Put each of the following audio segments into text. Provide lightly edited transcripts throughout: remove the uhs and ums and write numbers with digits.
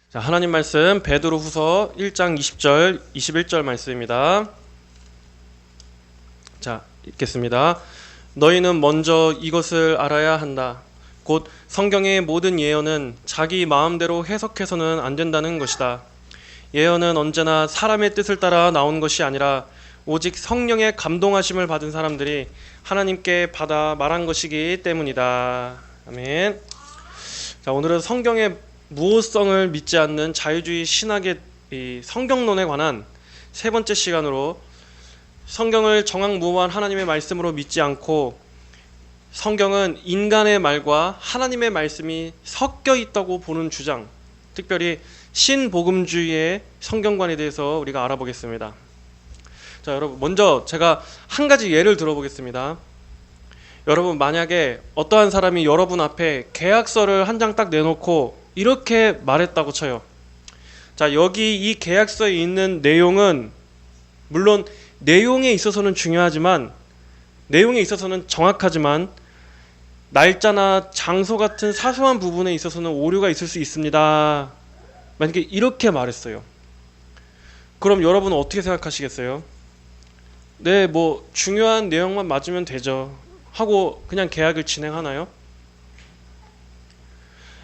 자, 하나님 말씀 베드로후서 1장 20절 21절 말씀입니다. 자, 읽겠습니다. 너희는 먼저 이것을 알아야 한다. 곧 성경의 모든 예언은 자기 마음대로 해석해서는 안 된다는 것이다. 예언은 언제나 사람의 뜻을 따라 나온 것이 아니라 오직 성령의 감동하심을 받은 사람들이 하나님께 받아 말한 것이기 때문이다. 아멘. 자, 오늘은 성경의 무호성을 믿지 않는 자유주의 신학의 이 성경론에 관한 세 번째 시간으로 성경을 정확무오한 하나님의 말씀으로 믿지 않고 성경은 인간의 말과 하나님의 말씀이 섞여 있다고 보는 주장, 특별히 신복음주의의 성경관에 대해서 우리가 알아보겠습니다. 자, 여러분, 먼저 제가 한 가지 예를 들어보겠습니다. 여러분, 만약에 어떠한 사람이 여러분 앞에 계약서를 한 장 딱 내놓고 이렇게 말했다고 쳐요. 자, 여기 이 계약서에 있는 내용은 물론 내용에 있어서는 중요하지만, 내용에 있어서는 정확하지만 날짜나 장소 같은 사소한 부분에 있어서는 오류가 있을 수 있습니다. 만약에 이렇게 말했어요. 그럼 여러분은 어떻게 생각하시겠어요? 네, 뭐 중요한 내용만 맞으면 되죠 하고 그냥 계약을 진행하나요?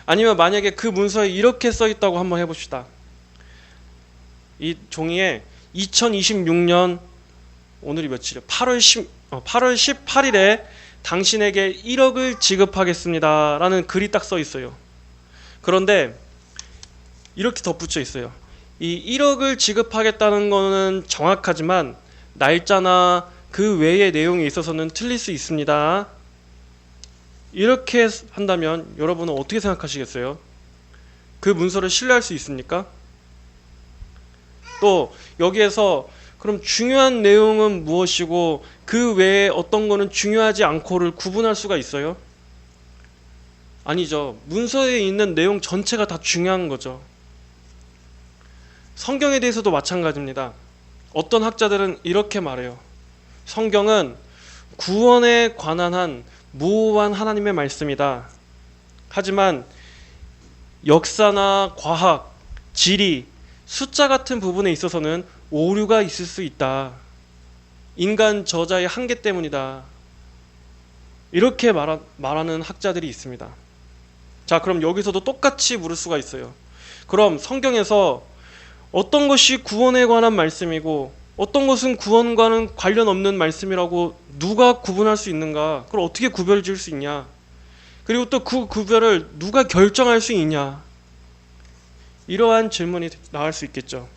아니면 만약에 그 문서에 이렇게 써 있다고 한번 해봅시다. 이 종이에 2026년 오늘이 며칠이요? 8월 18일에 당신에게 1억을 지급하겠습니다 라는 글이 딱 써 있어요. 그런데 이렇게 덧붙여 있어요. 이 1억을 지급하겠다는 거는 정확하지만 날짜나 그 외의 내용에 있어서는 틀릴 수 있습니다. 이렇게 한다면 여러분은 어떻게 생각하시겠어요? 그 문서를 신뢰할 수 있습니까? 또 여기에서 그럼 중요한 내용은 무엇이고 그 외에 어떤 거는 중요하지 않고를 구분할 수가 있어요? 아니죠. 문서에 있는 내용 전체가 다 중요한 거죠. 성경에 대해서도 마찬가지입니다. 어떤 학자들은 이렇게 말해요. 성경은 구원에 관한 한 무오한 하나님의 말씀이다. 하지만 역사나 과학, 지리, 숫자 같은 부분에 있어서는 오류가 있을 수 있다. 인간 저자의 한계 때문이다. 이렇게 말하는 학자들이 있습니다. 자, 그럼 여기서도 똑같이 물을 수가 있어요. 그럼 성경에서 어떤 것이 구원에 관한 말씀이고 어떤 것은 구원과는 관련 없는 말씀이라고 누가 구분할 수 있는가? 그걸 어떻게 구별 지을 수 있냐? 그리고 또 그 구별을 누가 결정할 수 있냐? 이러한 질문이 나올 수 있겠죠.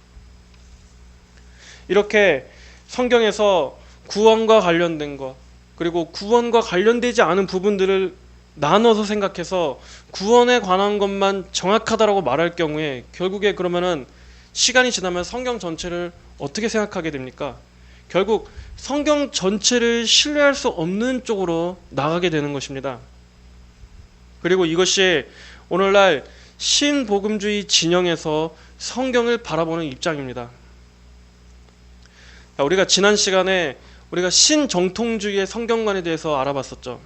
이렇게 성경에서 구원과 관련된 것, 그리고 구원과 관련되지 않은 부분들을 나눠서 생각해서 구원에 관한 것만 정확하다라고 말할 경우에 결국에 그러면은 시간이 지나면 성경 전체를 어떻게 생각하게 됩니까? 결국 성경 전체를 신뢰할 수 없는 쪽으로 나가게 되는 것입니다. 그리고 이것이 오늘날 신복음주의 진영에서 성경을 바라보는 입장입니다. 우리가 지난 시간에 우리가 신정통주의의 성경관에 대해서 알아봤었죠.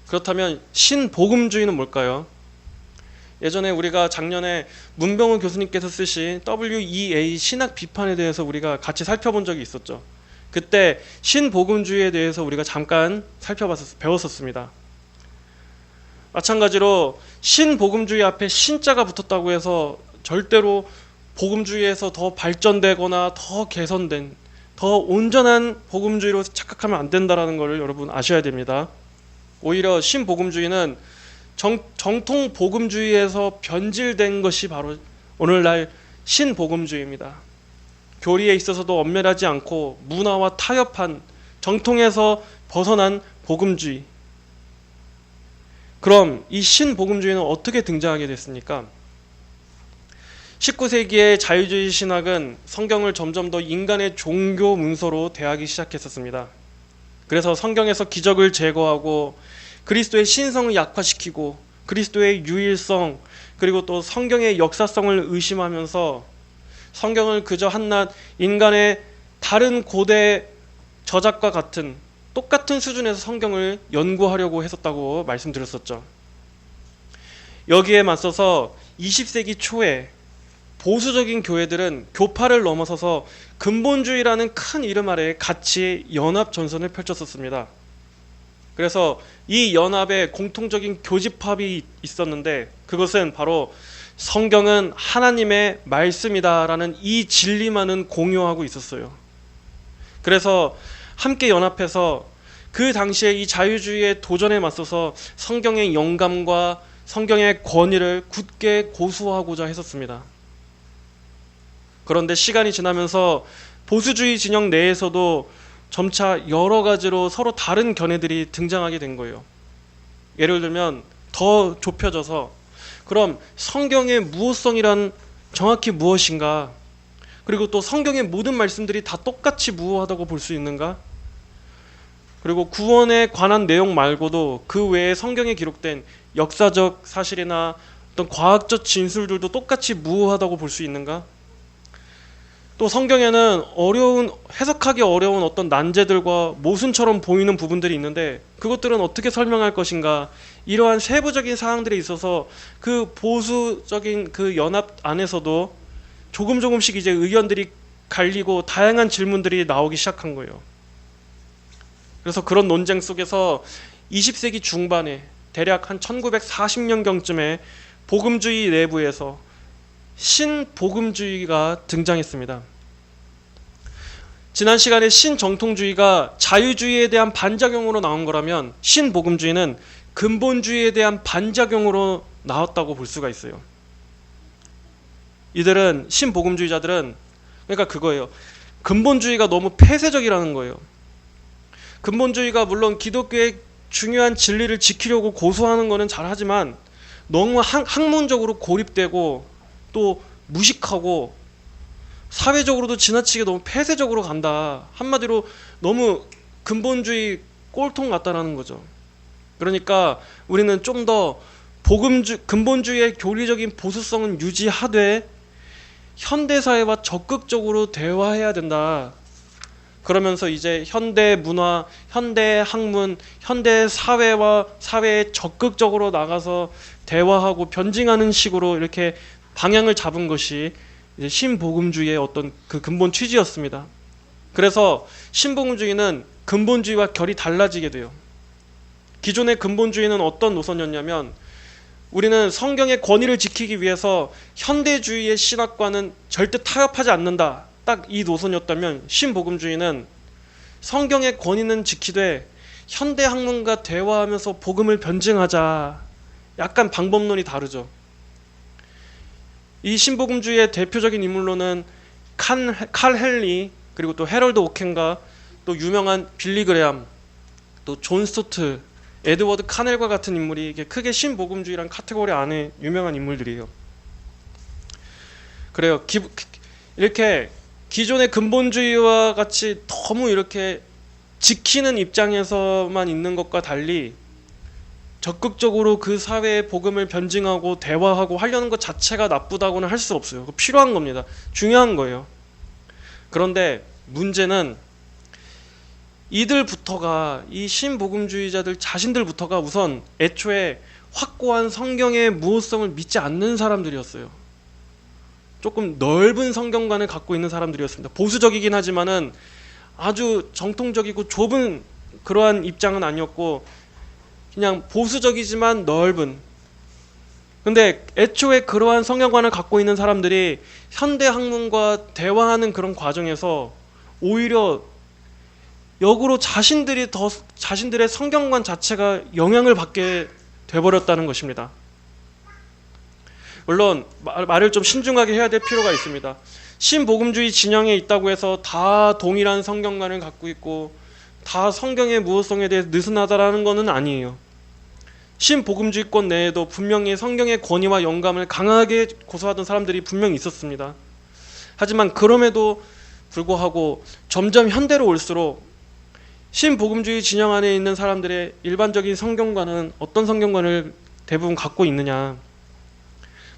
그렇다면 신복음주의는 뭘까요? 예전에 우리가 작년에 문병우 교수님께서 쓰신 WEA 신학 비판에 대해서 우리가 같이 살펴본 적이 있었죠. 그때 신복음주의에 대해서 우리가 잠깐 배웠었습니다. 마찬가지로 신복음주의 앞에 신자가 붙었다고 해서 절대로 복음주의에서 더 발전되거나 더 개선된, 더 온전한 복음주의로 착각하면 안 된다는 것을 여러분 아셔야 됩니다. 오히려 신복음주의는 정통 복음주의에서 변질된 것이 바로 오늘날 신복음주의입니다. 교리에 있어서도 엄밀하지 않고 문화와 타협한 정통에서 벗어난 복음주의. 그럼 이 신복음주의는 어떻게 등장하게 됐습니까? 19세기의 자유주의 신학은 성경을 점점 더 인간의 종교 문서로 대하기 시작했었습니다. 그래서 성경에서 기적을 제거하고 그리스도의 신성을 약화시키고 그리스도의 유일성, 그리고 또 성경의 역사성을 의심하면서 성경을 그저 한낱 인간의 다른 고대 저작과 같은 똑같은 수준에서 성경을 연구하려고 했었다고 말씀드렸었죠. 여기에 맞서서 20세기 초에 보수적인 교회들은 교파를 넘어서서 근본주의라는 큰 이름 아래 같이 연합 전선을 펼쳤었습니다. 그래서 이 연합에 공통적인 교집합이 있었는데 그것은 바로 성경은 하나님의 말씀이다라는 이 진리만은 공유하고 있었어요. 그래서 함께 연합해서 그 당시에 이 자유주의의 도전에 맞서서 성경의 영감과 성경의 권위를 굳게 고수하고자 했었습니다. 그런데 시간이 지나면서 보수주의 진영 내에서도 점차 여러 가지로 서로 다른 견해들이 등장하게 된 거예요. 예를 들면 더 좁혀져서 그럼 성경의 무호성이란 정확히 무엇인가? 그리고 또 성경의 모든 말씀들이 다 똑같이 무호하다고 볼 수 있는가? 그리고 구원에 관한 내용 말고도 그 외에 성경에 기록된 역사적 사실이나 어떤 과학적 진술들도 똑같이 무호하다고 볼 수 있는가? 또 성경에는 해석하기 어려운 어떤 난제들과 모순처럼 보이는 부분들이 있는데 그것들은 어떻게 설명할 것인가? 이러한 세부적인 사항들에 있어서 그 보수적인 그 연합 안에서도 조금씩 이제 의견들이 갈리고 다양한 질문들이 나오기 시작한 거예요. 그래서 그런 논쟁 속에서 20세기 중반에 대략 한 1940년경쯤에 복음주의 내부에서 신복음주의가 등장했습니다. 지난 시간에 신정통주의가 자유주의에 대한 반작용으로 나온 거라면 신복음주의는 근본주의에 대한 반작용으로 나왔다고 볼 수가 있어요. 이들은 신복음주의자들은 그러니까 그거예요. 근본주의가 너무 폐쇄적이라는 거예요. 근본주의가 물론 기독교의 중요한 진리를 지키려고 고수하는 거는 잘하지만 너무 학문적으로 고립되고 또 무식하고 사회적으로도 지나치게 너무 폐쇄적으로 간다. 한마디로 너무 근본주의 꼴통 같다라는 거죠. 그러니까 우리는 좀 더 근본주의의 교리적인 보수성은 유지하되 현대사회와 적극적으로 대화해야 된다. 그러면서 이제 현대 문화, 현대 학문, 현대 사회와 사회에 적극적으로 나가서 대화하고 변증하는 식으로 이렇게 방향을 잡은 것이 이제 신복음주의의 어떤 그 근본 취지였습니다. 그래서 신복음주의는 근본주의와 결이 달라지게 돼요. 기존의 근본주의는 어떤 노선이었냐면 우리는 성경의 권위를 지키기 위해서 현대주의의 신학과는 절대 타협하지 않는다. 딱 이 노선이었다면 신복음주의는 성경의 권위는 지키되 현대 학문과 대화하면서 복음을 변증하자. 약간 방법론이 다르죠. 이 신복음주의의 대표적인 인물로는 칼 헨리, 그리고 또 해럴드 오켄가, 또 유명한 빌리 그레함, 또 존 스토트, 에드워드 카넬과 같은 인물이 이게 크게 신복음주의라는 카테고리 안에 유명한 인물들이에요. 그래요. 이렇게 기존의 근본주의와 같이 너무 이렇게 지키는 입장에서만 있는 것과 달리 적극적으로 그 사회의 복음을 변증하고 대화하고 하려는 것 자체가 나쁘다고는 할 수 없어요. 필요한 겁니다. 중요한 거예요. 그런데 문제는 이들부터가, 이 신복음주의자들 자신들부터가 우선 애초에 확고한 성경의 무호성을 믿지 않는 사람들이었어요. 조금 넓은 성경관을 갖고 있는 사람들이었습니다. 보수적이긴 하지만은 아주 정통적이고 좁은 그러한 입장은 아니었고 그냥 보수적이지만 넓은. 근데 애초에 그러한 성경관을 갖고 있는 사람들이 현대 학문과 대화하는 그런 과정에서 오히려 역으로 자신들의 성경관 자체가 영향을 받게 돼버렸다는 것입니다. 물론 말을 좀 신중하게 해야 될 필요가 있습니다. 신복음주의 진영에 있다고 해서 다 동일한 성경관을 갖고 있고 다 성경의 무호성에 대해 느슨하다라는 것은 아니에요. 신복음주의권 내에도 분명히 성경의 권위와 영감을 강하게 고수하던 사람들이 분명히 있었습니다. 하지만 그럼에도 불구하고 점점 현대로 올수록 신복음주의 진영 안에 있는 사람들의 일반적인 성경관은 어떤 성경관을 대부분 갖고 있느냐.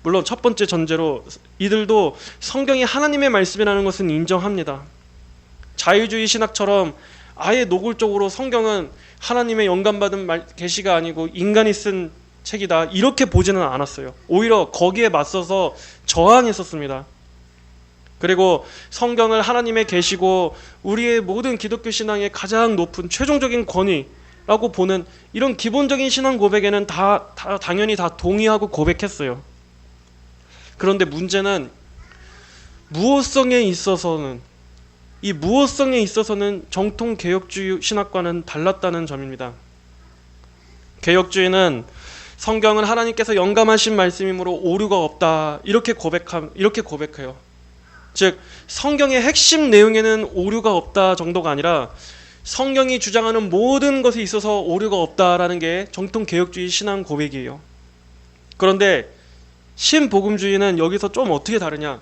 물론 첫 번째 전제로 이들도 성경이 하나님의 말씀이라는 것은 인정합니다. 자유주의 신학처럼 아예 노골적으로 성경은 하나님의 영감받은 계시가 아니고 인간이 쓴 책이다 이렇게 보지는 않았어요. 오히려 거기에 맞서서 저항했었습니다. 그리고 성경을 하나님의 계시고 우리의 모든 기독교 신앙의 가장 높은 최종적인 권위라고 보는 이런 기본적인 신앙 고백에는 당연히 다 동의하고 고백했어요. 그런데 문제는 무호성에 있어서는 정통 개혁주의 신학과는 달랐다는 점입니다. 개혁주의는 성경은 하나님께서 영감하신 말씀이므로 오류가 없다 이렇게 고백해요. 즉 성경의 핵심 내용에는 오류가 없다 정도가 아니라 성경이 주장하는 모든 것에 있어서 오류가 없다라는 게 정통 개혁주의 신앙 고백이에요. 그런데 신복음주의는 여기서 좀 어떻게 다르냐?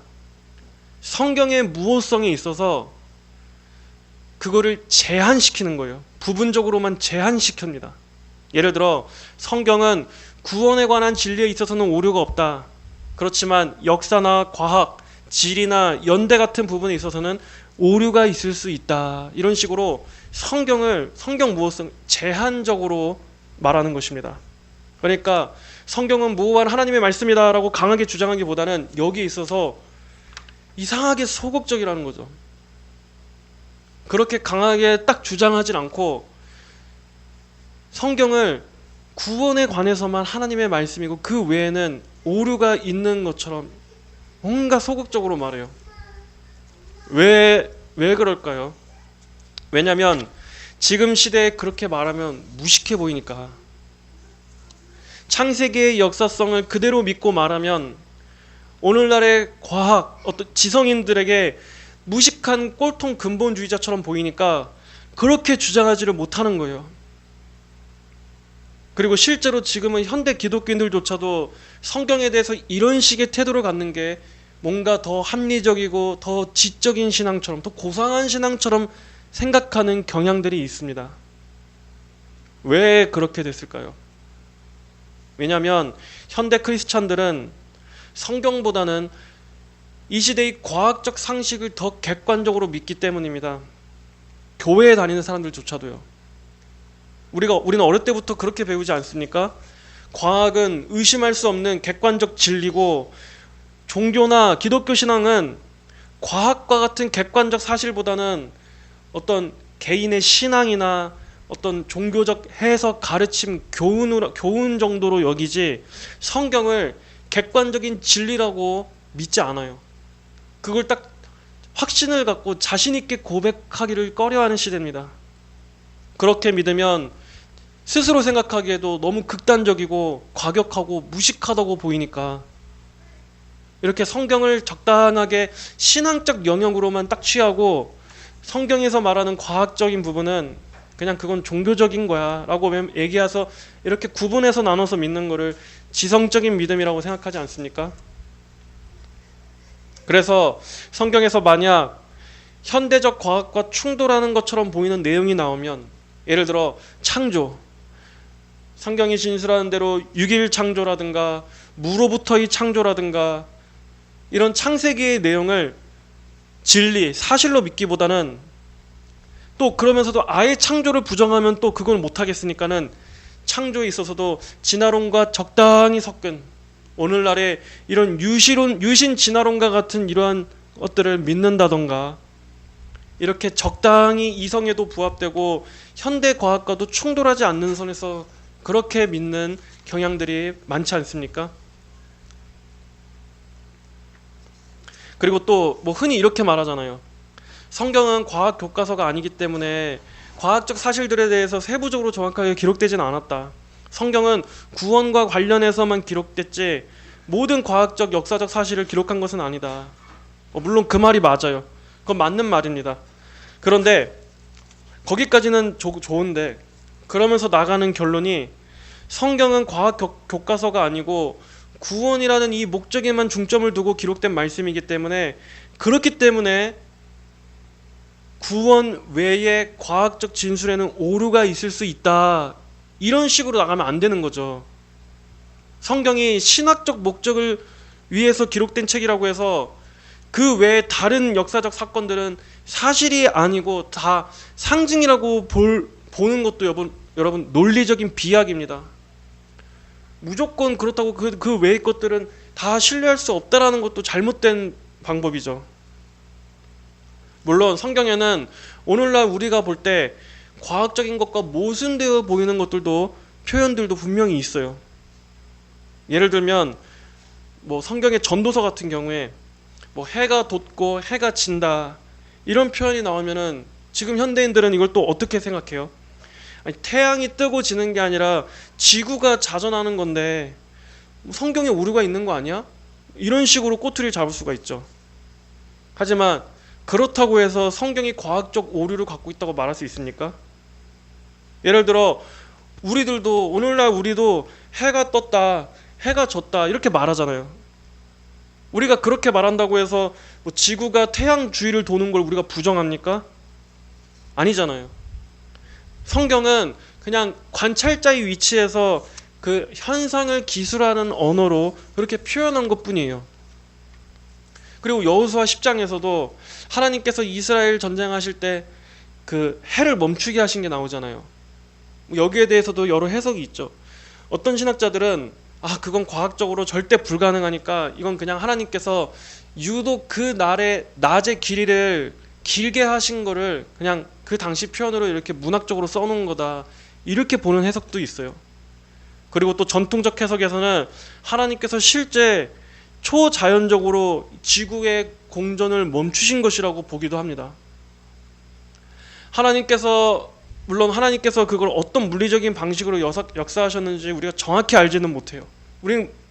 성경의 무호성에 있어서 그거를 제한시키는 거예요. 부분적으로만 제한시킵니다. 예를 들어 성경은 구원에 관한 진리에 있어서는 오류가 없다. 그렇지만 역사나 과학, 지리나 연대 같은 부분에 있어서는 오류가 있을 수 있다. 이런 식으로 성경 무호성 제한적으로 말하는 것입니다. 그러니까 성경은 무호한 하나님의 말씀이다 라고 강하게 주장하기보다는 여기에 있어서 이상하게 소극적이라는 거죠. 그렇게 강하게 딱 주장하진 않고 성경을 구원에 관해서만 하나님의 말씀이고 그 외에는 오류가 있는 것처럼 뭔가 소극적으로 말해요. 왜 그럴까요? 왜냐하면 지금 시대에 그렇게 말하면 무식해 보이니까. 창세기의 역사성을 그대로 믿고 말하면 오늘날의 과학, 어떤 지성인들에게 무식한 꼴통 근본주의자처럼 보이니까 그렇게 주장하지를 못하는 거예요. 그리고 실제로 지금은 현대 기독교인들조차도 성경에 대해서 이런 식의 태도를 갖는 게 뭔가 더 합리적이고 더 지적인 신앙처럼, 더 고상한 신앙처럼 생각하는 경향들이 있습니다. 왜 그렇게 됐을까요? 왜냐하면 현대 크리스찬들은 성경보다는 이 시대의 과학적 상식을 더 객관적으로 믿기 때문입니다. 교회에 다니는 사람들조차도요. 우리는 어릴 때부터 그렇게 배우지 않습니까? 과학은 의심할 수 없는 객관적 진리고 종교나 기독교 신앙은 과학과 같은 객관적 사실보다는 어떤 개인의 신앙이나 어떤 종교적 해석, 가르침, 교훈 정도로 여기지 성경을 객관적인 진리라고 믿지 않아요. 그걸 딱 확신을 갖고 자신 있게 고백하기를 꺼려하는 시대입니다. 그렇게 믿으면 스스로 생각하기에도 너무 극단적이고 과격하고 무식하다고 보이니까 이렇게 성경을 적당하게 신앙적 영역으로만 딱 취하고 성경에서 말하는 과학적인 부분은 그냥 그건 종교적인 거야 라고 얘기해서 이렇게 구분해서 나눠서 믿는 거를 지성적인 믿음이라고 생각하지 않습니까? 그래서 성경에서 만약 현대적 과학과 충돌하는 것처럼 보이는 내용이 나오면 예를 들어 창조, 성경이 진술하는 대로 6일 창조라든가 무로부터의 창조라든가 이런 창세기의 내용을 진리, 사실로 믿기보다는 또 그러면서도 아예 창조를 부정하면 또 그걸 못하겠으니까는 창조에 있어서도 진화론과 적당히 섞은 오늘날의 이런 유신 진화론과 같은 이러한 것들을 믿는다던가 이렇게 적당히 이성에도 부합되고 현대 과학과도 충돌하지 않는 선에서 그렇게 믿는 경향들이 많지 않습니까? 그리고 또 뭐 흔히 이렇게 말하잖아요. 성경은 과학 교과서가 아니기 때문에 과학적 사실들에 대해서 세부적으로 정확하게 기록되지는 않았다. 성경은 구원과 관련해서만 기록됐지 모든 과학적 역사적 사실을 기록한 것은 아니다. 물론 그 말이 맞아요. 그건 맞는 말입니다. 그런데 거기까지는 좋은데 그러면서 나가는 결론이 성경은 과학 교과서가 아니고 구원이라는 이 목적에만 중점을 두고 기록된 말씀이기 때문에 그렇기 때문에 구원 외에 과학적 진술에는 오류가 있을 수 있다. 이런 식으로 나가면 안 되는 거죠. 성경이 신학적 목적을 위해서 기록된 책이라고 해서 그 외에 다른 역사적 사건들은 사실이 아니고 다 상징이라고 보는 것도 여러분 논리적인 비약입니다. 무조건 그렇다고 그 외의 것들은 다 신뢰할 수 없다라는 것도 잘못된 방법이죠. 물론 성경에는 오늘날 우리가 볼 때 과학적인 것과 모순되어 보이는 것들도 표현들도 분명히 있어요. 예를 들면 뭐 성경의 전도서 같은 경우에 뭐 해가 돋고 해가 진다 이런 표현이 나오면은 지금 현대인들은 이걸 또 어떻게 생각해요? 아니, 태양이 뜨고 지는 게 아니라 지구가 자전하는 건데 성경에 오류가 있는 거 아니야? 이런 식으로 꼬투리를 잡을 수가 있죠. 하지만 그렇다고 해서 성경이 과학적 오류를 갖고 있다고 말할 수 있습니까? 예를 들어 우리들도 오늘날 우리도 해가 떴다, 해가 졌다 이렇게 말하잖아요. 우리가 그렇게 말한다고 해서 뭐 지구가 태양 주위를 도는 걸 우리가 부정합니까? 아니잖아요. 성경은 그냥 관찰자의 위치에서 그 현상을 기술하는 언어로 그렇게 표현한 것뿐이에요. 그리고 여호수아 10장에서도 하나님께서 이스라엘 전쟁하실 때 그 해를 멈추게 하신 게 나오잖아요. 여기에 대해서도 여러 해석이 있죠. 어떤 신학자들은 그건 과학적으로 절대 불가능하니까 이건 그냥 하나님께서 유독 그 날의 낮의 길이를 길게 하신 거를 그냥 그 당시 표현으로 이렇게 문학적으로 써놓은 거다 이렇게 보는 해석도 있어요. 그리고 또 전통적 해석에서는 하나님께서 실제 초자연적으로 지구의 공전을 멈추신 것이라고 보기도 합니다. 물론 하나님께서 그걸 어떤 물리적인 방식으로 역사하셨는지 우리가 정확히 알지는 못해요.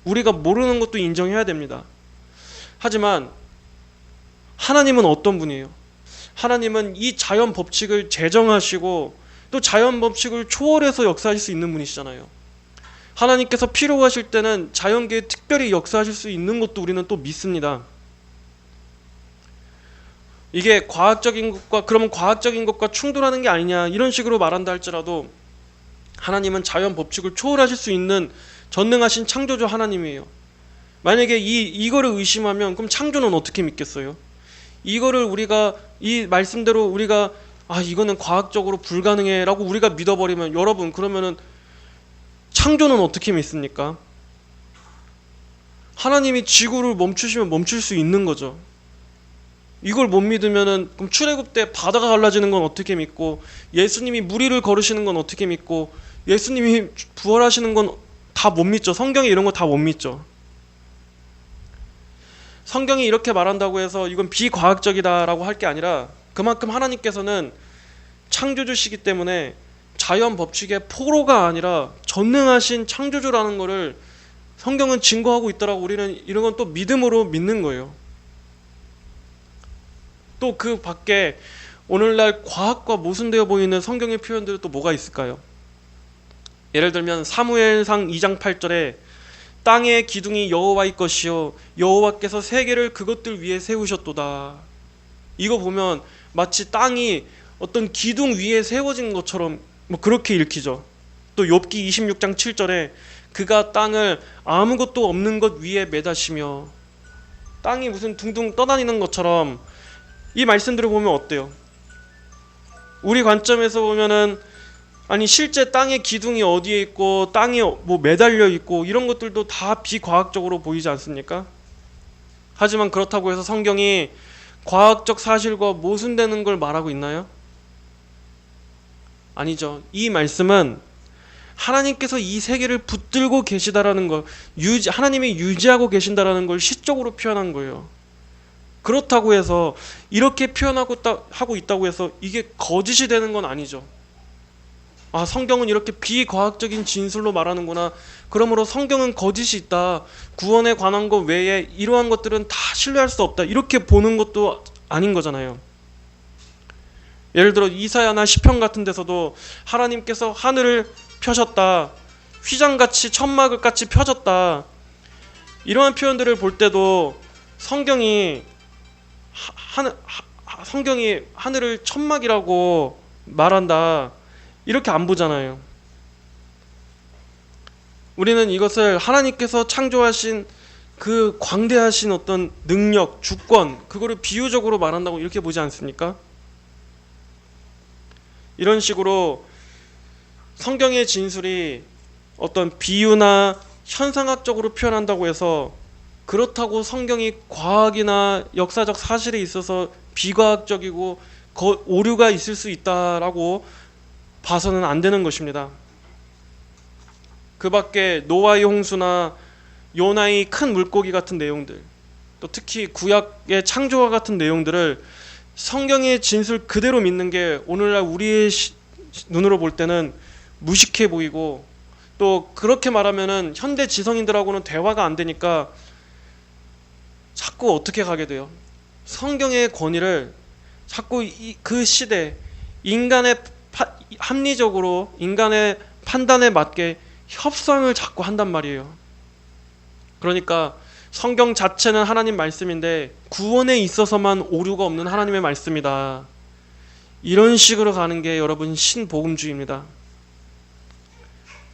우리가 모르는 것도 인정해야 됩니다. 하지만 하나님은 어떤 분이에요? 하나님은 이 자연 법칙을 제정하시고 또 자연 법칙을 초월해서 역사하실 수 있는 분이시잖아요. 하나님께서 필요하실 때는 자연계에 특별히 역사하실 수 있는 것도 우리는 또 믿습니다. 이게 그러면 과학적인 것과 충돌하는 게 아니냐 이런 식으로 말한다 할지라도 하나님은 자연 법칙을 초월하실 수 있는 전능하신 창조주 하나님이에요. 만약에 이거를 의심하면 그럼 창조는 어떻게 믿겠어요? 이거를 우리가 이 말씀대로 우리가 이거는 과학적으로 불가능해 라고 우리가 믿어버리면 여러분 그러면은 창조는 어떻게 믿습니까? 하나님이 지구를 멈추시면 멈출 수 있는 거죠. 이걸 못 믿으면은 그럼 출애굽 때 바다가 갈라지는 건 어떻게 믿고 예수님이 물 위를 걸으시는 건 어떻게 믿고 예수님이 부활하시는 건 다 못 믿죠. 성경에 이런 거 다 못 믿죠. 성경이 이렇게 말한다고 해서 이건 비과학적이다라고 할 게 아니라 그만큼 하나님께서는 창조주시기 때문에 자연 법칙의 포로가 아니라 전능하신 창조주라는 것을 성경은 증거하고 있더라고. 우리는 이런 건 또 믿음으로 믿는 거예요. 또 그 밖에 오늘날 과학과 모순되어 보이는 성경의 표현들은 또 뭐가 있을까요? 예를 들면 사무엘상 2장 8절에 땅의 기둥이 여호와의 것이요 여호와께서 세계를 그것들 위에 세우셨도다. 이거 보면 마치 땅이 어떤 기둥 위에 세워진 것처럼 그렇게 읽히죠. 또 욥기 26장 7절에 그가 땅을 아무것도 없는 것 위에 매다시며 땅이 무슨 둥둥 떠다니는 것처럼 이 말씀들을 보면 어때요? 우리 관점에서 보면은 실제 땅의 기둥이 어디에 있고 땅이 뭐 매달려 있고 이런 것들도 다 비과학적으로 보이지 않습니까? 하지만 그렇다고 해서 성경이 과학적 사실과 모순되는 걸 말하고 있나요? 아니죠. 이 말씀은 하나님께서 이 세계를 붙들고 계시다라는 걸 하나님이 유지하고 계신다라는 걸 시적으로 표현한 거예요. 그렇다고 해서 이렇게 하고 있다고 해서 이게 거짓이 되는 건 아니죠. 성경은 이렇게 비과학적인 진술로 말하는구나. 그러므로 성경은 거짓이 있다. 구원에 관한 것 외에 이러한 것들은 다 신뢰할 수 없다. 이렇게 보는 것도 아닌 거잖아요. 예를 들어 이사야나 시편 같은 데서도 하나님께서 하늘을 펴셨다. 휘장같이 천막을 같이 펴졌다. 이러한 표현들을 볼 때도 성경이 하늘을 천막이라고 말한다. 이렇게 안 보잖아요. 우리는 이것을 하나님께서 창조하신 그 광대하신 어떤 능력, 주권, 그거를 비유적으로 말한다고 이렇게 보지 않습니까? 이런 식으로 성경의 진술이 어떤 비유나 현상학적으로 표현한다고 해서 그렇다고 성경이 과학이나 역사적 사실에 있어서 비과학적이고 오류가 있을 수 있다라고 봐서는 안 되는 것입니다. 그 밖에 노아의 홍수나 요나의 큰 물고기 같은 내용들, 또 특히 구약의 창조와 같은 내용들을 성경의 진술 그대로 믿는 게 오늘날 우리의 눈으로 볼 때는 무식해 보이고, 또 그렇게 말하면은 현대 지성인들하고는 대화가 안 되니까 자꾸 어떻게 가게 돼요? 성경의 권위를 자꾸 그 시대 인간의 합리적으로 인간의 판단에 맞게 협상을 자꾸 한단 말이에요. 그러니까 성경 자체는 하나님 말씀인데 구원에 있어서만 오류가 없는 하나님의 말씀이다. 이런 식으로 가는 게 여러분 신복음주의입니다.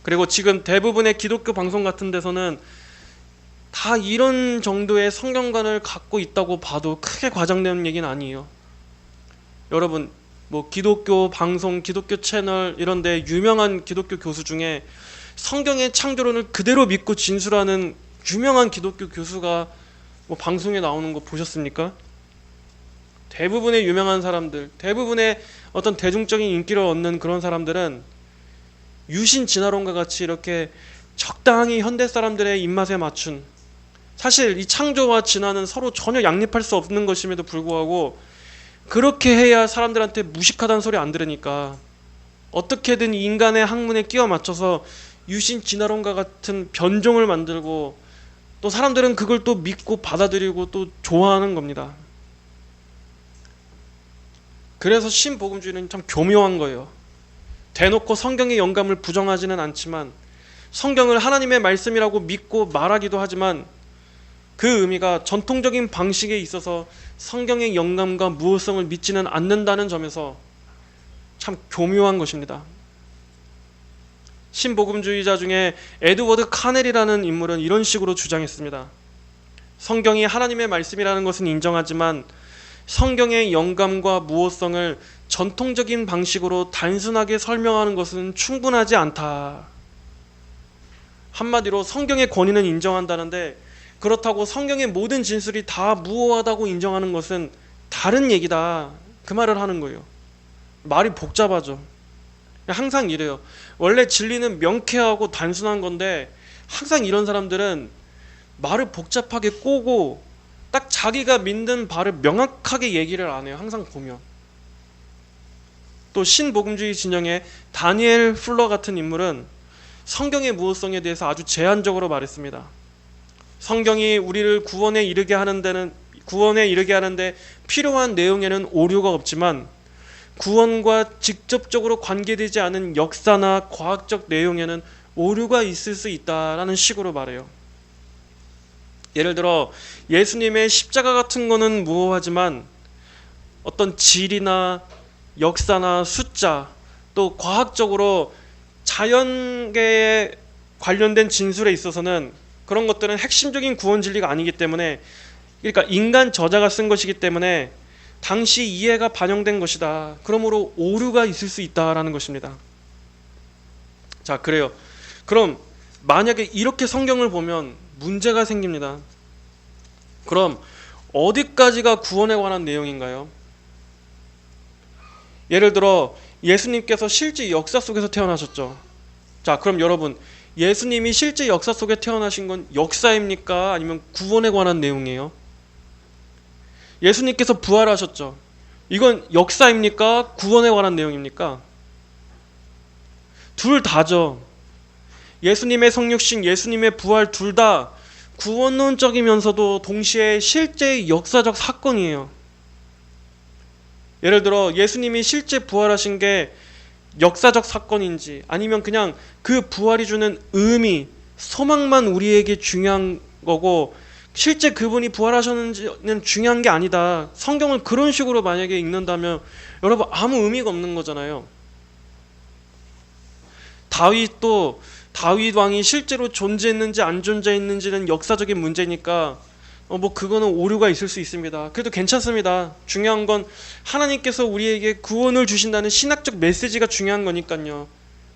그리고 지금 대부분의 기독교 방송 같은 데서는 다 이런 정도의 성경관을 갖고 있다고 봐도 크게 과장되는 얘기는 아니에요. 여러분 뭐 기독교 방송, 기독교 채널 이런 데 유명한 기독교 교수 중에 성경의 창조론을 그대로 믿고 진술하는 유명한 기독교 교수가 뭐 방송에 나오는 거 보셨습니까? 대부분의 유명한 사람들, 대부분의 어떤 대중적인 인기를 얻는 그런 사람들은 유신 진화론과 같이 이렇게 적당히 현대 사람들의 입맛에 맞춘, 사실 이 창조와 진화는 서로 전혀 양립할 수 없는 것임에도 불구하고 그렇게 해야 사람들한테 무식하다는 소리 안 들으니까 어떻게든 인간의 학문에 끼워 맞춰서 유신 진화론과 같은 변종을 만들고, 또 사람들은 그걸 또 믿고 받아들이고 또 좋아하는 겁니다. 그래서 신복음주의는 참 교묘한 거예요. 대놓고 성경의 영감을 부정하지는 않지만 성경을 하나님의 말씀이라고 믿고 말하기도 하지만 그 의미가 전통적인 방식에 있어서 성경의 영감과 무호성을 믿지는 않는다는 점에서 참 교묘한 것입니다. 신복음주의자 중에 에드워드 카넬이라는 인물은 이런 식으로 주장했습니다. 성경이 하나님의 말씀이라는 것은 인정하지만 성경의 영감과 무호성을 전통적인 방식으로 단순하게 설명하는 것은 충분하지 않다. 한마디로 성경의 권위는 인정한다는데 그렇다고 성경의 모든 진술이 다 무호하다고 인정하는 것은 다른 얘기다. 그 말을 하는 거예요. 말이 복잡하죠. 항상 이래요. 원래 진리는 명쾌하고 단순한 건데 항상 이런 사람들은 말을 복잡하게 꼬고 딱 자기가 믿는 바를 명확하게 얘기를 안 해요. 항상 보면. 또 신복음주의 진영의 다니엘 풀러 같은 인물은 성경의 무호성에 대해서 아주 제한적으로 말했습니다. 성경이 우리를 구원에 이르게 하는데 필요한 내용에는 오류가 없지만 구원과 직접적으로 관계되지 않은 역사나 과학적 내용에는 오류가 있을 수 있다라는 식으로 말해요. 예를 들어 예수님의 십자가 같은 거는 무호하지만 어떤 질이나 역사나 숫자, 또 과학적으로 자연계에 관련된 진술에 있어서는 그런 것들은 핵심적인 구원 진리가 아니기 때문에, 그러니까 인간 저자가 쓴 것이기 때문에 당시 이해가 반영된 것이다. 그러므로 오류가 있을 수 있다라는 것입니다. 자, 그래요. 그럼 만약에 이렇게 성경을 보면 문제가 생깁니다. 그럼 어디까지가 구원에 관한 내용인가요? 예를 들어 예수님께서 실제 역사 속에서 태어나셨죠. 자, 그럼 여러분, 예수님이 실제 역사 속에 태어나신 건 역사입니까? 아니면 구원에 관한 내용이에요? 예수님께서 부활하셨죠. 이건 역사입니까? 구원에 관한 내용입니까? 둘 다죠. 예수님의 성육신, 예수님의 부활 둘 다 구원론적이면서도 동시에 실제 역사적 사건이에요. 예를 들어 예수님이 실제 부활하신 게 역사적 사건인지 아니면 그냥 그 부활이 주는 의미, 소망만 우리에게 중요한 거고 실제 그분이 부활하셨는지는 중요한 게 아니다. 성경을 그런 식으로 만약에 읽는다면 여러분 아무 의미가 없는 거잖아요. 다윗 왕이 실제로 존재했는지 안 존재했는지는 역사적인 문제니까 뭐 그거는 오류가 있을 수 있습니다. 그래도 괜찮습니다. 중요한 건 하나님께서 우리에게 구원을 주신다는 신학적 메시지가 중요한 거니까요.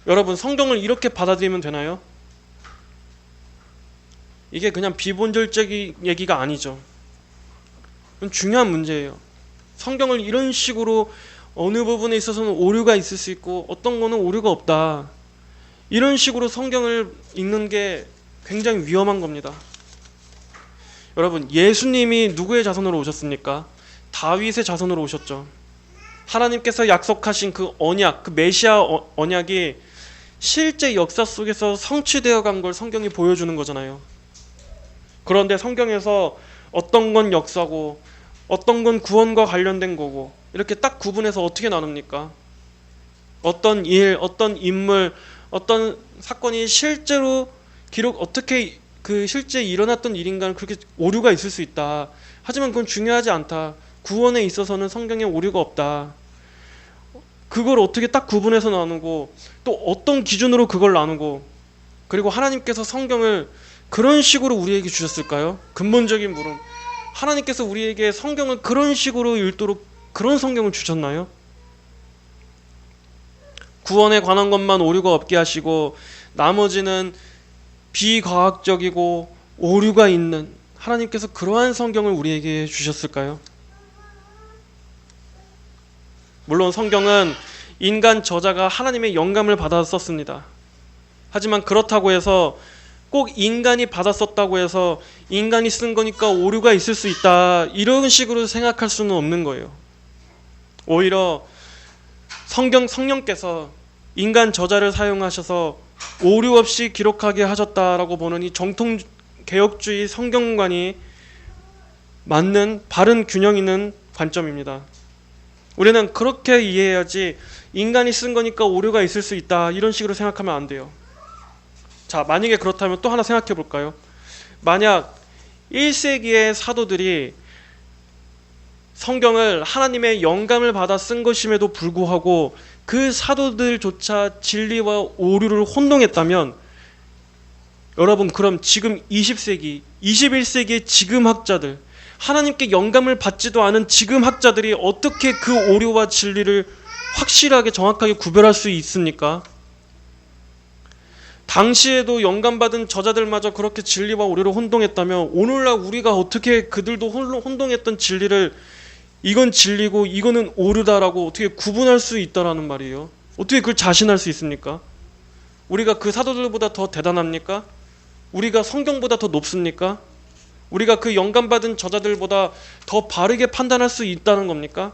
여러분 성경을 이렇게 받아들이면 되나요? 이게 그냥 비본질적인 얘기가 아니죠. 이건 중요한 문제예요. 성경을 이런 식으로 어느 부분에 있어서는 오류가 있을 수 있고 어떤 거는 오류가 없다, 이런 식으로 성경을 읽는 게 굉장히 위험한 겁니다. 여러분, 예수님이 누구의 자손으로 오셨습니까? 다윗의 자손으로 오셨죠. 하나님께서 약속하신 그 언약, 그 메시아 언약이 실제 역사 속에서 성취되어 간 걸 성경이 보여주는 거잖아요. 그런데 성경에서 어떤 건 역사고 어떤 건 구원과 관련된 거고 이렇게 딱 구분해서 어떻게 나눕니까? 어떤 일, 어떤 인물, 어떤 사건이 실제로 어떻게 그 실제 일어났던 일인가는 그렇게 오류가 있을 수 있다. 하지만 그건 중요하지 않다. 구원에 있어서는 성경에 오류가 없다. 그걸 어떻게 딱 구분해서 나누고 또 어떤 기준으로 그걸 나누고, 그리고 하나님께서 성경을 그런 식으로 우리에게 주셨을까요? 근본적인 물음, 하나님께서 우리에게 성경을 그런 식으로 읽도록 그런 성경을 주셨나요? 구원에 관한 것만 오류가 없게 하시고 나머지는 비과학적이고 오류가 있는, 하나님께서 그러한 성경을 우리에게 주셨을까요? 물론 성경은 인간 저자가 하나님의 영감을 받아 썼습니다. 하지만 그렇다고 해서 꼭 인간이 받아 썼다고 해서 인간이 쓴 거니까 오류가 있을 수 있다, 이런 식으로 생각할 수는 없는 거예요. 오히려 성령께서 인간 저자를 사용하셔서 오류 없이 기록하게 하셨다라고 보는 이 정통 개혁주의 성경관이 맞는 바른 균형 있는 관점입니다. 우리는 그렇게 이해해야지 인간이 쓴 거니까 오류가 있을 수 있다, 이런 식으로 생각하면 안 돼요. 자, 만약에 그렇다면 또 하나 생각해 볼까요? 만약 1세기의 사도들이 성경을 하나님의 영감을 받아 쓴 것임에도 불구하고 그 사도들조차 진리와 오류를 혼동했다면, 여러분, 그럼 지금 20세기, 21세기의 지금 학자들, 하나님께 영감을 받지도 않은 지금 학자들이 어떻게 그 오류와 진리를 확실하게 정확하게 구별할 수 있습니까? 당시에도 영감받은 저자들마저 그렇게 진리와 오류를 혼동했다면 오늘날 우리가 어떻게 그들도 혼동했던 진리를 이건 진리고 이거는 오류다라고 어떻게 구분할 수 있다라는 말이에요. 어떻게 그걸 자신할 수 있습니까? 우리가 그 사도들보다 더 대단합니까? 우리가 성경보다 더 높습니까? 우리가 그 영감받은 저자들보다 더 바르게 판단할 수 있다는 겁니까?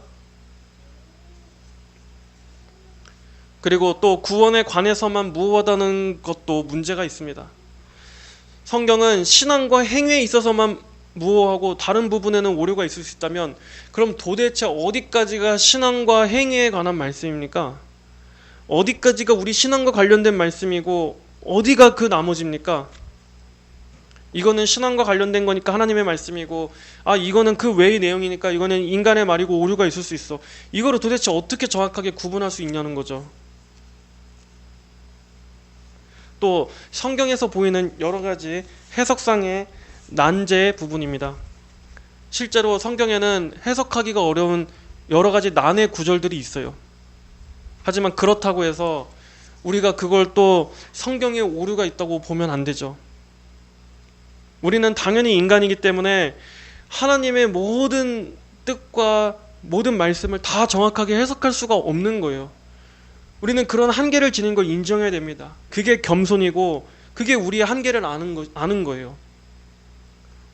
그리고 또 구원에 관해서만 무엇하다는 것도 문제가 있습니다. 성경은 신앙과 행위에 있어서만 무엇하고 다른 부분에는 오류가 있을 수 있다면, 그럼 도대체 어디까지가 신앙과 행위에 관한 말씀입니까? 어디까지가 우리 신앙과 관련된 말씀이고 어디가 그 나머지입니까? 이거는 신앙과 관련된 거니까 하나님의 말씀이고, 이거는 그 외의 내용이니까 이거는 인간의 말이고 오류가 있을 수 있어. 이거를 도대체 어떻게 정확하게 구분할 수 있냐는 거죠. 또 성경에서 보이는 여러 가지 해석상의 난제의 부분입니다. 실제로 성경에는 해석하기가 어려운 여러 가지 난의 구절들이 있어요. 하지만 그렇다고 해서 우리가 그걸 또 성경에 오류가 있다고 보면 안 되죠. 우리는 당연히 인간이기 때문에 하나님의 모든 뜻과 모든 말씀을 다 정확하게 해석할 수가 없는 거예요. 우리는 그런 한계를 지닌 걸 인정해야 됩니다. 그게 겸손이고 그게 우리의 한계를 아는 거예요.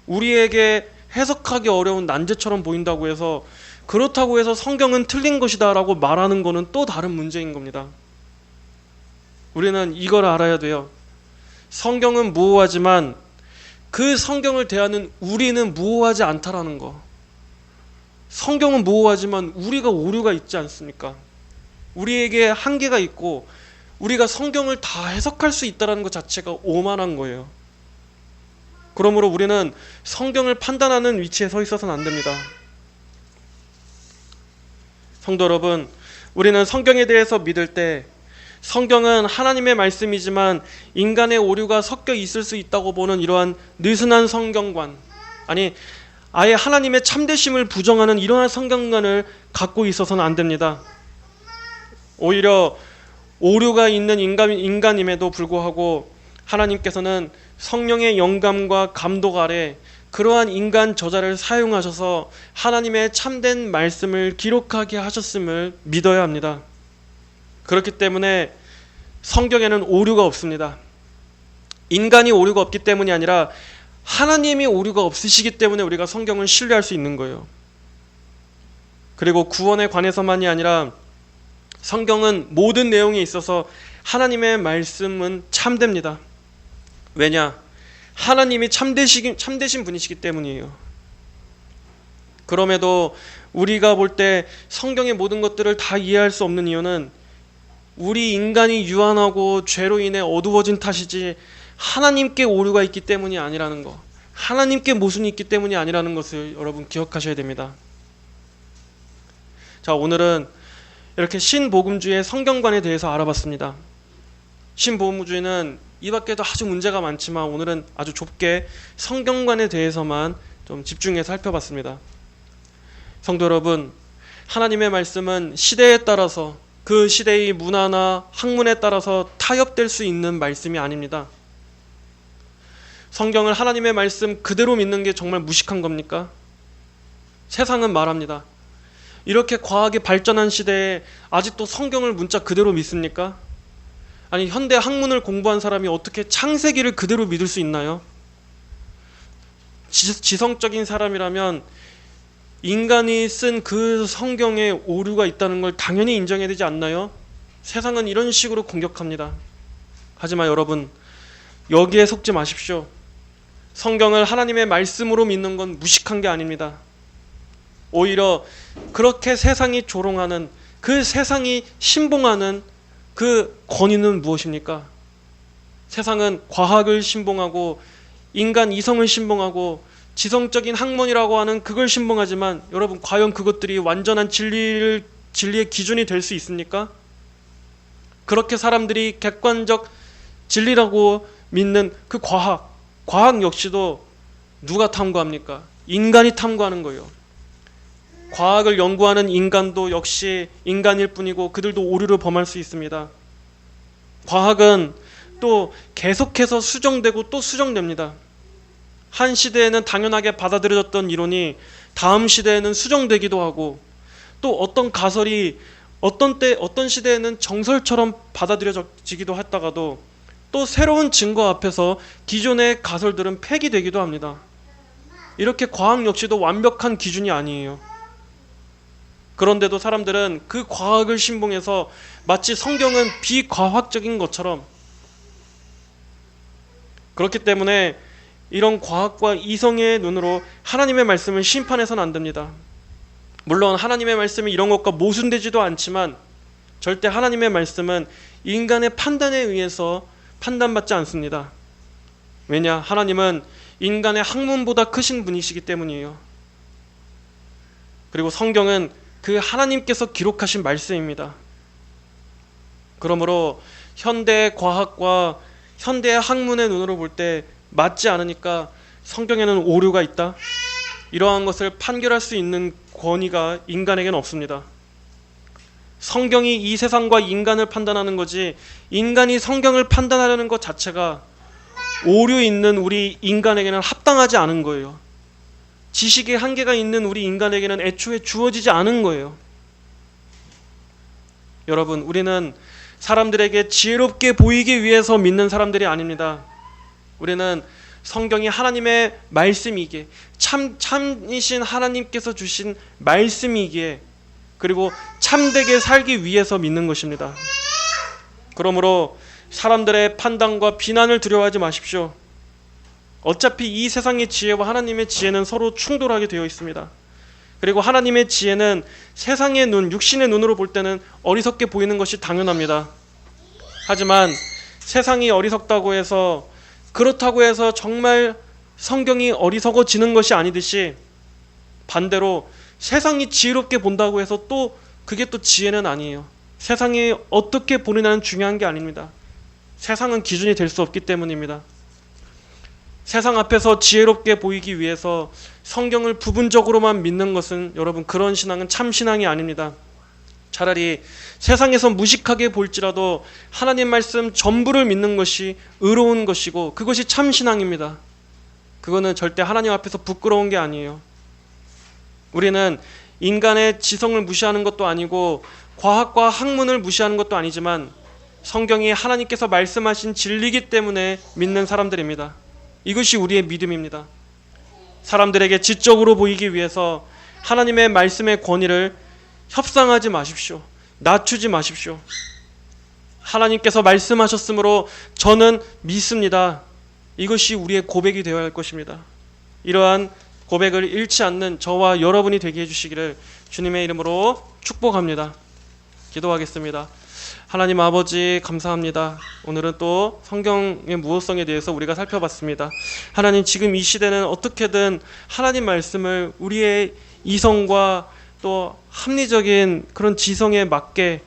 우리에게 해석하기 어려운 난제처럼 보인다고 해서, 그렇다고 해서 성경은 틀린 것이다 라고 말하는 것은 또 다른 문제인 겁니다. 우리는 이걸 알아야 돼요. 성경은 무오하지만 그 성경을 대하는 우리는 무오하지 않다라는 거. 성경은 무오하지만 우리가 오류가 있지 않습니까? 우리에게 한계가 있고 우리가 성경을 다 해석할 수 있다는 것 자체가 오만한 거예요. 그러므로 우리는 성경을 판단하는 위치에 서 있어서는 안 됩니다. 성도 여러분, 우리는 성경에 대해서 믿을 때 성경은 하나님의 말씀이지만 인간의 오류가 섞여 있을 수 있다고 보는 이러한 느슨한 성경관, 아예 하나님의 참되심을 부정하는 이러한 성경관을 갖고 있어서는 안 됩니다. 오히려 오류가 있는 인간임에도 불구하고 하나님께서는 성령의 영감과 감독 아래 그러한 인간 저자를 사용하셔서 하나님의 참된 말씀을 기록하게 하셨음을 믿어야 합니다. 그렇기 때문에 성경에는 오류가 없습니다. 인간이 오류가 없기 때문이 아니라 하나님이 오류가 없으시기 때문에 우리가 성경을 신뢰할 수 있는 거예요. 그리고 구원에 관해서만이 아니라 성경은 모든 내용에 있어서 하나님의 말씀은 참됩니다. 왜냐? 하나님이 참되신 분이시기 때문이에요. 그럼에도 우리가 볼 때 성경의 모든 것들을 다 이해할 수 없는 이유는 우리 인간이 유한하고 죄로 인해 어두워진 탓이지 하나님께 오류가 있기 때문이 아니라는 거, 하나님께 모순이 있기 때문이 아니라는 것을 여러분 기억하셔야 됩니다. 자, 오늘은 이렇게 신복음주의 성경관에 대해서 알아봤습니다. 신복음주의는 이 밖에도 아주 문제가 많지만 오늘은 아주 좁게 성경관에 대해서만 좀 집중해서 살펴봤습니다. 성도 여러분, 하나님의 말씀은 시대에 따라서 그 시대의 문화나 학문에 따라서 타협될 수 있는 말씀이 아닙니다. 성경을 하나님의 말씀 그대로 믿는 게 정말 무식한 겁니까? 세상은 말합니다. 이렇게 과학이 발전한 시대에 아직도 성경을 문자 그대로 믿습니까? 아니, 현대 학문을 공부한 사람이 어떻게 창세기를 그대로 믿을 수 있나요? 지성적인 사람이라면 인간이 쓴 그 성경에 오류가 있다는 걸 당연히 인정해야 되지 않나요? 세상은 이런 식으로 공격합니다. 하지만 여러분, 여기에 속지 마십시오. 성경을 하나님의 말씀으로 믿는 건 무식한 게 아닙니다. 오히려 그렇게 세상이 조롱하는, 그 세상이 신봉하는 그 권위는 무엇입니까? 세상은 과학을 신봉하고 인간 이성을 신봉하고 지성적인 학문이라고 하는 그걸 신봉하지만 여러분, 과연 그것들이 완전한 진리의 기준이 될 수 있습니까? 그렇게 사람들이 객관적 진리라고 믿는 그 과학 역시도 누가 탐구합니까? 인간이 탐구하는 거예요. 과학을 연구하는 인간도 역시 인간일 뿐이고 그들도 오류를 범할 수 있습니다. 과학은 또 계속해서 수정되고 또 수정됩니다. 한 시대에는 당연하게 받아들여졌던 이론이 다음 시대에는 수정되기도 하고, 또 어떤 가설이 어떤 시대에는 정설처럼 받아들여지기도 했다가도 또 새로운 증거 앞에서 기존의 가설들은 폐기되기도 합니다. 이렇게 과학 역시도 완벽한 기준이 아니에요. 그런데도 사람들은 그 과학을 신봉해서 마치 성경은 비과학적인 것처럼, 그렇기 때문에 이런 과학과 이성의 눈으로 하나님의 말씀을 심판해서는 안 됩니다. 물론 하나님의 말씀이 이런 것과 모순되지도 않지만 절대 하나님의 말씀은 인간의 판단에 의해서 판단받지 않습니다. 왜냐? 하나님은 인간의 학문보다 크신 분이시기 때문이에요. 그리고 성경은 그 하나님께서 기록하신 말씀입니다. 그러므로 현대 과학과 현대 학문의 눈으로 볼 때 맞지 않으니까 성경에는 오류가 있다, 이러한 것을 판결할 수 있는 권위가 인간에게는 없습니다. 성경이 이 세상과 인간을 판단하는 거지, 인간이 성경을 판단하려는 것 자체가 오류 있는 우리 인간에게는 합당하지 않은 거예요. 지식의 한계가 있는 우리 인간에게는 애초에 주어지지 않은 거예요. 여러분, 우리는 사람들에게 지혜롭게 보이기 위해서 믿는 사람들이 아닙니다. 우리는 성경이 하나님의 말씀이기에, 참이신 하나님께서 주신 말씀이기에, 그리고 참되게 살기 위해서 믿는 것입니다. 그러므로 사람들의 판단과 비난을 두려워하지 마십시오. 어차피 이 세상의 지혜와 하나님의 지혜는 서로 충돌하게 되어 있습니다. 그리고 하나님의 지혜는 세상의 눈, 육신의 눈으로 볼 때는 어리석게 보이는 것이 당연합니다. 하지만 세상이 어리석다고 해서, 그렇다고 해서 정말 성경이 어리석어지는 것이 아니듯이, 반대로 세상이 지혜롭게 본다고 해서 또 그게 또 지혜는 아니에요. 세상이 어떻게 보느냐는 중요한 게 아닙니다. 세상은 기준이 될 수 없기 때문입니다. 세상 앞에서 지혜롭게 보이기 위해서 성경을 부분적으로만 믿는 것은, 여러분, 그런 신앙은 참 신앙이 아닙니다. 차라리 세상에서 무식하게 볼지라도 하나님 말씀 전부를 믿는 것이 의로운 것이고 그것이 참 신앙입니다. 그거는 절대 하나님 앞에서 부끄러운 게 아니에요. 우리는 인간의 지성을 무시하는 것도 아니고 과학과 학문을 무시하는 것도 아니지만 성경이 하나님께서 말씀하신 진리이기 때문에 믿는 사람들입니다. 이것이 우리의 믿음입니다. 사람들에게 지적으로 보이기 위해서 하나님의 말씀의 권위를 협상하지 마십시오. 낮추지 마십시오. 하나님께서 말씀하셨으므로 저는 믿습니다. 이것이 우리의 고백이 되어야 할 것입니다. 이러한 고백을 잃지 않는 저와 여러분이 되게 해주시기를 주님의 이름으로 축복합니다. 기도하겠습니다. 하나님 아버지 감사합니다. 오늘은 또 성경의 무호성에 대해서 우리가 살펴봤습니다. 하나님, 지금 이 시대는 어떻게든 하나님 말씀을 우리의 이성과 또 합리적인 그런 지성에 맞게,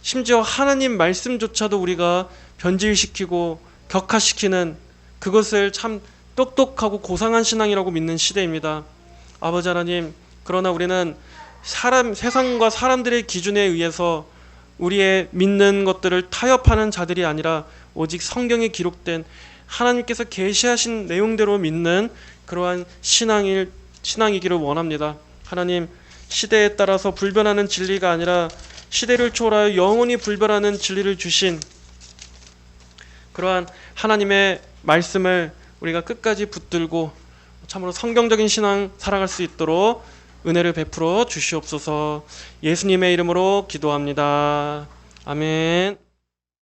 심지어 하나님 말씀조차도 우리가 변질시키고 격화시키는, 그것을 참 똑똑하고 고상한 신앙이라고 믿는 시대입니다. 아버지 하나님, 그러나 우리는 세상과 사람들의 기준에 의해서 우리의 믿는 것들을 타협하는 자들이 아니라 오직 성경에 기록된 하나님께서 계시하신 내용대로 믿는 그러한 신앙이기를 원합니다. 하나님, 시대에 따라서 불변하는 진리가 아니라 시대를 초월하여 영원히 불변하는 진리를 주신 그러한 하나님의 말씀을 우리가 끝까지 붙들고 참으로 성경적인 신앙 살아갈 수 있도록 은혜를 베풀어 주시옵소서. 예수님의 이름으로 기도합니다. 아멘.